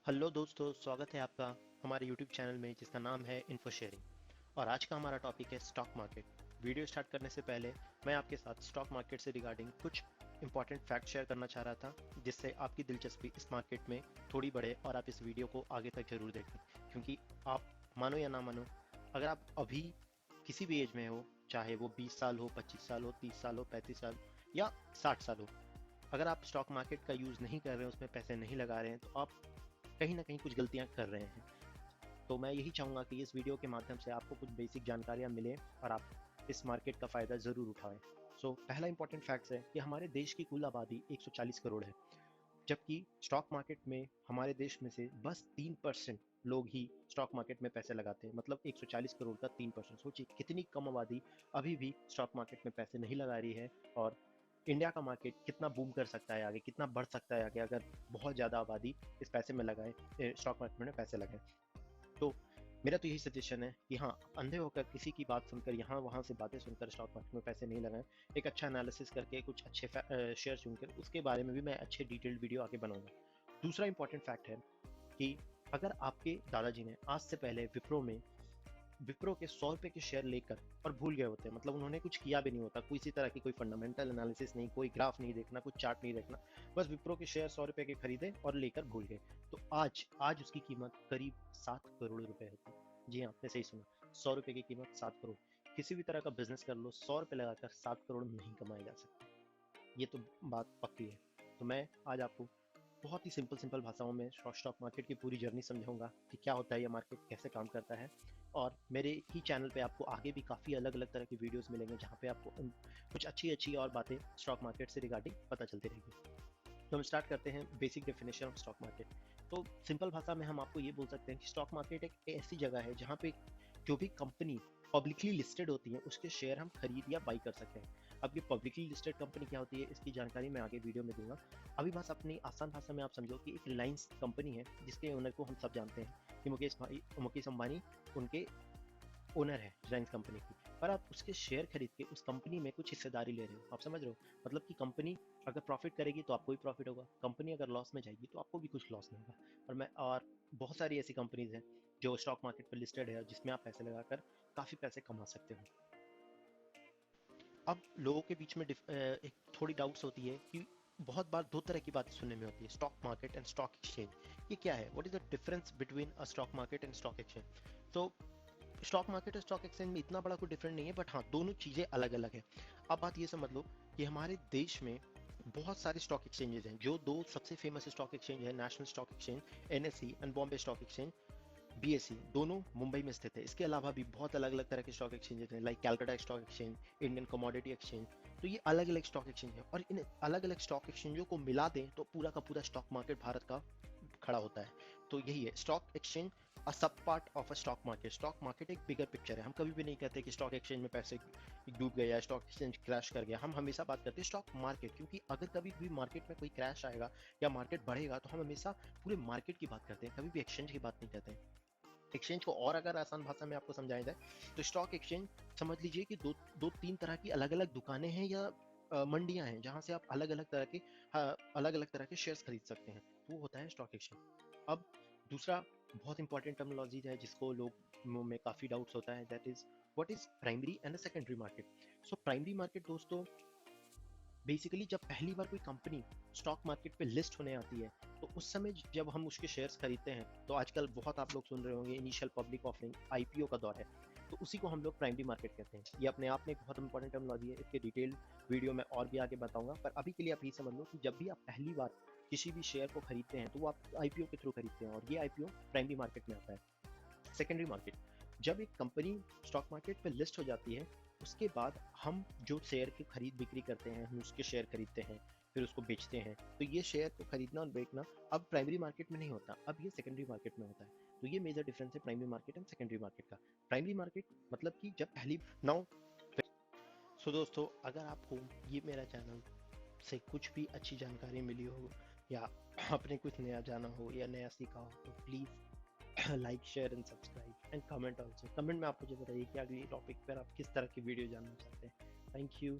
Hello दोस्तों, स्वागत है आपका हमारे यूट्यूब चैनल में जिसका नाम है इन्फो शेयरिंग। और आज का हमारा टॉपिक है स्टॉक मार्केट। वीडियो स्टार्ट करने से पहले मैं आपके साथ स्टॉक मार्केट से रिगार्डिंग कुछ इंपॉर्टेंट फैक्ट शेयर करना चाह रहा था, जिससे आपकी दिलचस्पी इस मार्केट में थोड़ी बढ़े और आप इस वीडियो को आगे तक जरूर देखें। क्योंकि आप मानो या ना मानो, अगर आप अभी किसी भी एज में हो, चाहे वो 20 साल हो, 25 साल हो, 30 साल हो, 35 साल या 60 साल हो, अगर आप स्टॉक मार्केट का यूज़ नहीं कर रहे हैं, उसमें पैसे नहीं लगा रहे हैं, तो आप कहीं ना कहीं कुछ गलतियां कर रहे हैं। तो मैं यही चाहूँगा कि इस वीडियो के माध्यम से आपको कुछ बेसिक जानकारियाँ मिलें और आप इस मार्केट का फ़ायदा ज़रूर उठाएं। पहला इंपॉर्टेंट फैक्ट है कि हमारे देश की कुल आबादी 140 करोड़ है, जबकि स्टॉक मार्केट में हमारे देश में से बस 3% लोग ही स्टॉक मार्केट में पैसे लगाते हैं। मतलब 140 करोड़ का 3%। सोचिए कितनी कम आबादी अभी भी स्टॉक मार्केट में पैसे नहीं लगा रही है। और इंडिया का मार्केट कितना बूम कर सकता है आगे, कितना बढ़ सकता है आगे, अगर बहुत ज़्यादा आबादी इस पैसे में लगाए, स्टॉक मार्केट में पैसे लगाए। तो मेरा तो यही सजेशन है कि हाँ, अंधे होकर किसी की बात सुनकर, यहाँ वहाँ से बातें सुनकर स्टॉक मार्केट में पैसे नहीं लगाएं। एक अच्छा एनालिसिस करके कुछ अच्छे शेयर चुनकर उसके बारे में भी मैं अच्छे डिटेल्ड वीडियो आगे बनाऊंगा। दूसरा इंपॉर्टेंट फैक्ट है कि अगर आपके दादाजी ने आज से पहले विप्रो के 100 रुपए के शेयर लेकर और भूल गए होते हैं, मतलब उन्होंने कुछ किया भी नहीं होता, कोई इसी तरह की कोई फंडामेंटल एनालिसिस नहीं, कोई ग्राफ नहीं देखना, कुछ चार्ट नहीं देखना, बस विप्रो के शेयर 100 रुपए के खरीदे और लेकर भूल गए, तो आज उसकी कीमत करीब 7 करोड़ रुपए होती। जी हाँ, आपने सही सुना, 100 रुपए की कीमत 7 करोड़। किसी भी तरह का बिजनेस कर लो, 100 रुपए लगाकर 7 करोड़ नहीं कमाए जा सकते, ये तो बात पक्की है। तो मैं आज आपको बहुत ही सिंपल भाषाओं में स्टॉक मार्केट की पूरी जर्नी समझाऊंगा कि क्या होता है ये मार्केट, कैसे काम करता है। और मेरे ही चैनल पे आपको आगे भी काफ़ी अलग अलग तरह की वीडियोस मिलेंगे, जहाँ पे आपको कुछ अच्छी अच्छी और बातें स्टॉक मार्केट से रिगार्डिंग पता चलती रहेगी। तो हम स्टार्ट करते हैं basic definition of stock market. तो सिंपल भाषा में हम आपको ये बोल सकते हैं कि स्टॉक मार्केट एक ऐसी जगह है जहाँ पे जो भी कंपनी पब्लिकली लिस्टेड होती है उसके शेयर हम खरीद या बाई कर सकते हैं। अब ये पब्लिकली लिस्टेड कंपनी क्या होती है, इसकी जानकारी मैं आगे वीडियो में दूंगा। अभी बस अपनी आसान भाषा में आप समझो कि एक रिलायंस कंपनी है, जिसके ओनर को हम सब जानते हैं कि मुकेश अंबानी उनके ओनर है रिलायंस कंपनी की। पर आप उसके शेयर खरीद के उस कंपनी में कुछ हिस्सेदारी ले रहे हो, आप समझ रहे हो। मतलब कि कंपनी अगर प्रॉफिट करेगी तो आपको भी प्रॉफिट होगा, कंपनी अगर लॉस में जाएगी तो आपको भी कुछ लॉस नहीं होगा। और बहुत सारी ऐसी कंपनीज हैं जो स्टॉक मार्केट पर लिस्टेड है, जिसमें आप पैसे लगाकर काफ़ी पैसे कमा सकते हो। अब लोगों के बीच में एक थोड़ी डाउट्स होती है कि बहुत बार दो तरह की बातें सुनने में होती है, stock market and stock exchange. ये क्या है, what is the difference between a stock market and stock exchange. तो स्टॉक मार्केट और स्टॉक एक्सचेंज में इतना बड़ा कोई डिफरेंस नहीं है, बट हाँ, दोनों चीज़ें अलग अलग है। अब बात ये समझ लो कि हमारे देश में बहुत सारे स्टॉक एक्सचेंजेस हैं। जो दो सबसे फेमस स्टॉक एक्सचेंज है, national stock exchange NSE and Bombay stock exchange BSE, दोनों मुंबई में स्थित है। इसके अलावा भी बहुत अलग अलग तरह के स्टॉक एक्सचेंजेस हैं, like Calcutta stock exchange, Indian commodity exchange. तो ये अलग अलग स्टॉक एक्सचेंज है, और इन अलग अलग स्टॉक एक्सचेंजों को मिला दें तो पूरा का पूरा स्टॉक मार्केट भारत का खड़ा होता है। तो यही है स्टॉक एक्सचेंज, अ सब part of a stock market. Stock market एक बिगर पिक्चर है। हम कभी भी नहीं कहते कि स्टॉक एक्सचेंज में पैसे डूब गए या स्टॉक एक्सचेंज क्रैश कर गया। हम हमेशा बात करते हैं स्टॉक मार्केट, क्योंकि अगर कभी भी मार्केट में कोई क्रैश आएगा या मार्केट बढ़ेगा तो हम हमेशा पूरे मार्केट की बात करते हैं, कभी भी एक्सचेंज की बात नहीं करते हैं। एक्सचेंज को और अगर आसान भाषा में आपको समझाया जाए तो स्टॉक एक्सचेंज समझ लीजिए कि दो दो तीन तरह की अलग अलग दुकानें हैं या मंडियां हैं, जहां से आप अलग अलग तरह के शेयर्स खरीद सकते हैं। तो वो होता है स्टॉक एक्सचेंज। अब दूसरा बहुत इंपॉर्टेंट टर्मिनोलॉजी है जिसको लोग में काफी डाउट्स होता है, that is what is primary and secondary market. So primary market दोस्तों, बेसिकली जब पहली बार कोई कंपनी स्टॉक मार्केट पे लिस्ट होने आती है, तो उस समय जब हम उसके शेयर्स खरीदते हैं, तो आजकल बहुत आप लोग सुन रहे होंगे इनिशियल पब्लिक ऑफरिंग, आईपीओ का दौर है। तो उसी को हम लोग प्राइमरी मार्केट कहते हैं। ये अपने आप में एक बहुत इंपॉर्टेंट टर्मिनोलॉजी है, इसके डिटेल वीडियो में और भी आगे बताऊंगा। पर अभी के लिए आप ये समझ लो कि जब भी आप पहली बार किसी भी शेयर को खरीदते हैं तो वो आप आईपीओ के थ्रू खरीदते हैं, और ये आईपीओ प्राइमरी मार्केट में आता है। सेकेंडरी मार्केट, जब एक कंपनी स्टॉक मार्केट पे लिस्ट हो जाती है, उसके बाद हम जो शेयर की खरीद बिक्री करते हैं, हम उसके शेयर खरीदते हैं, फिर उसको बेचते हैं। तो ये शेयर को खरीदना और बेचना अब प्राइमरी मार्केट में नहीं होता, अब ये सेकेंडरी मार्केट में होता है। तो ये मेजर डिफरेंस है primary market and secondary market का। प्राइमरी मार्केट मतलब कि जब पहली नाउ। सो दोस्तों, अगर आपको ये मेरा चैनल से कुछ भी अच्छी जानकारी मिली हो, या आपने कुछ नया जाना हो या नया सीखा हो, तो please like, share and subscribe and comment also. Comment में आप मुझे बताइए कि अगली टॉपिक पर आप किस तरह की वीडियो जानना चाहते हैं। Thank you.